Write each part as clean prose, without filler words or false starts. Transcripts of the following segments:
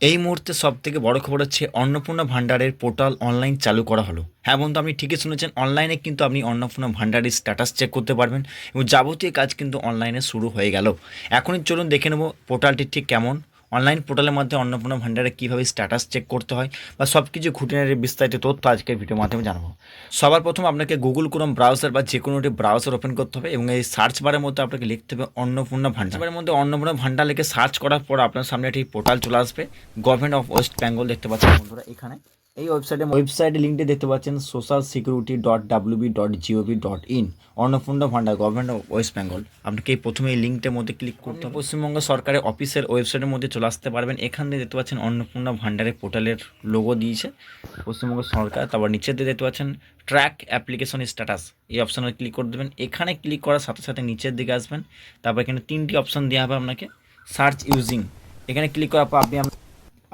এই মুহূর্তে সবথেকে বড় খবর হচ্ছে অন্নপূর্ণা ভান্ডারের পোর্টাল অনলাইন চালু করা হলো। হ্যাঁ বন্ধু, আপনি ঠিকই শুনেছেন, অনলাইনে কিন্তু আপনি অন্নপূর্ণা ভান্ডারের স্ট্যাটাস চেক করতে পারবেন এবং যাবতীয় কাজ কিন্তু অনলাইনে শুরু হয়ে গেল। এখনই চলুন দেখে নেব পোর্টালটি ঠিক কেমন। অনলাইন পোর্টালের মধ্যে অন্নপূর্ণা ভান্ডারে কীভাবে স্ট্যাটাস চেক করতে হয় বা সব কিছু খুঁটিনাটি বিস্তারিত তথ্য আজকের ভিডিওর মাধ্যমে জানাবো। সবার প্রথম আপনাকে গুগল ক্রোম ব্রাউজার বা যে কোনো একটি ব্রাউজার ওপেন করতে হবে এবং এই সার্চ বারের মধ্যে আপনাকে লিখতে হবে অন্নপূর্ণা ভান্ডার। বারের মধ্যে অন্নপূর্ণা ভান্ডার লিখে সার্চ করার পর আপনার সামনে একটি পোর্টাল চলে আসবে। গভর্নমেন্ট অফ ওয়েস্ট বেঙ্গল দেখতে পাচ্ছেন বন্ধুরা এখানে। এই ওয়েবসাইটে লিঙ্কটি দেখতে পাচ্ছেন socialsecurity.wb.gov.in। Annapurna Bhandar government of West Bengal. আপনাকে প্রথমে এই লিঙ্কটার মধ্যে ক্লিক করতে হবে। পশ্চিমবঙ্গ সরকারের অফিসের ওয়েবসাইটের মধ্যে চলে আসতে পারবেন। এখান থেকে দেখতে পাচ্ছেন অন্নপূর্ণা ভান্ডারের পোর্টালের লোগো দিয়েছে পশ্চিমবঙ্গ সরকার। তারপর নিচের দিকে দেখতে পাচ্ছেন ট্র্যাক অ্যাপ্লিকেশন স্ট্যাটাস, এই অপশানে ক্লিক করে দেবেন। এখানে ক্লিক করার সাথে সাথে নিচের দিকে আসবেন। তারপর এখানে তিনটি অপশান দেওয়া হবে আপনাকে। সার্চ ইউজিং, এখানে ক্লিক করার পর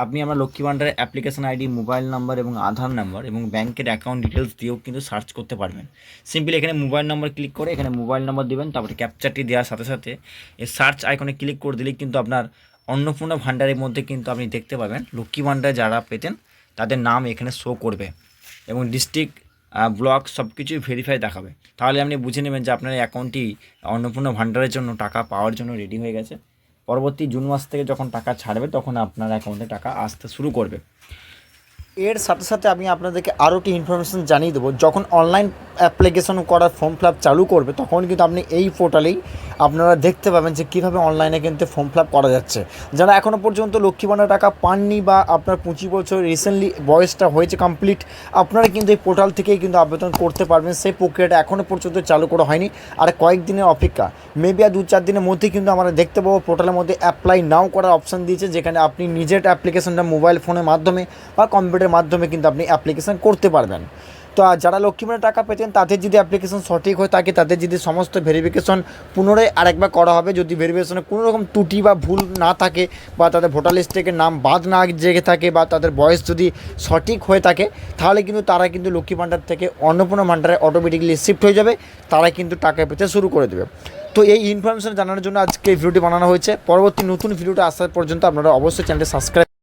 আপনি আমরা লক্ষ্মী ভান্ডারের অ্যাপ্লিকেশন আইডি, মোবাইল নাম্বার এবং আধার নাম্বার এবং ব্যাংকের অ্যাকাউন্ট ডিটেলস দিয়েও কিন্তু সার্চ করতে পারবেন। সিম্পলি এখানে মোবাইল নাম্বার ক্লিক করে এখানে মোবাইল নাম্বার দেবেন। তারপরে ক্যাপচারটি দেওয়ার সাথে সাথে এই সার্চ আইকনে ক্লিক করে দিলেই কিন্তু আপনার অন্নপূর্ণা ভান্ডারের মধ্যে কিন্তু আপনি দেখতে পাবেন লক্ষ্মী ভান্ডারে যারা পেতেন তাদের নাম এখানে শো করবে এবং ডিস্ট্রিক্ট, ব্লক সব কিছুই ভেরিফাই দেখাবে। তাহলে আপনি বুঝে নেবেন যে আপনার অ্যাকাউন্টটি অন্নপূর্ণা ভান্ডারের জন্য টাকা পাওয়ার জন্য রেডি হয়ে গেছে। পরবর্তী জুন মাস থেকে যখন টাকা ছাড়বে তখন আপনার অ্যাকাউন্টে টাকা আসতে শুরু করবে। এর সাথে সাথে আমি আপনাদেরকে আরও একটি ইনফরমেশান জানিয়ে দেবো, যখন অনলাইন অ্যাপ্লিকেশন করার ফর্ম ফিল আপ চালু করবে তখন কিন্তু আপনি এই পোর্টালেই আপনারা দেখতে পাবেন যে কীভাবে অনলাইনে কিন্তু ফর্ম ফিল আপ করা যাচ্ছে। যারা এখনও পর্যন্ত লক্ষ্মী ভাণ্ডার টাকা পাননি বা আপনার 25 বছর রিসেন্টলি বয়সটা হয়েছে কমপ্লিট, আপনারা কিন্তু এই পোর্টাল থেকেই কিন্তু আবেদন করতে পারবেন। সেই প্রক্রিয়াটা এখনও পর্যন্ত চালু করা হয়নি, আর কয়েকদিনের অপেক্ষা, মেবি আর 2-4 দিনের মধ্যেই কিন্তু আমরা দেখতে পাবো পোর্টালের মধ্যে অ্যাপ্লাই নাও করার অপশান দিয়েছে, যেখানে আপনি নিজের অ্যাপ্লিকেশনটা মোবাইল ফোনের মাধ্যমে বা কম্পিউটারের মাধ্যমে কিন্তু আপনি অ্যাপ্লিকেশন করতে পারবেন। তো যারা লক্ষ্মী ভাণ্ডার টাকা পেতেন তাদের যদি অ্যাপ্লিকেশন সঠিক হয়ে থাকে, তাদের যদি সমস্ত ভেরিফিকেশন পুনরায় আরেকবার করা হবে। যদি ভেরিফিকেশনে কোনো রকম ত্রুটি বা ভুল না থাকে বা তাদের ভোটার লিস্ট থেকে নাম বাদ না জেগে থাকে বা তাদের বয়স যদি সঠিক হয়ে থাকে, তাহলে কিন্তু তারা কিন্তু লক্ষ্মী ভাণ্ডার থেকে অন্নপূর্ণা ভাণ্ডারে অটোমেটিক্যালি শিফট হয়ে যাবে, তারা কিন্তু টাকা পেতে শুরু করে দেবে। তো এই ইনফরমেশন জানানোর জন্য আজকে এই ভিডিওটি বানানো হয়েছে। পরবর্তী নতুন ভিডিওটা আসার পর্যন্ত আপনারা অবশ্যই চ্যানেলটি সাবস্ক্রাইব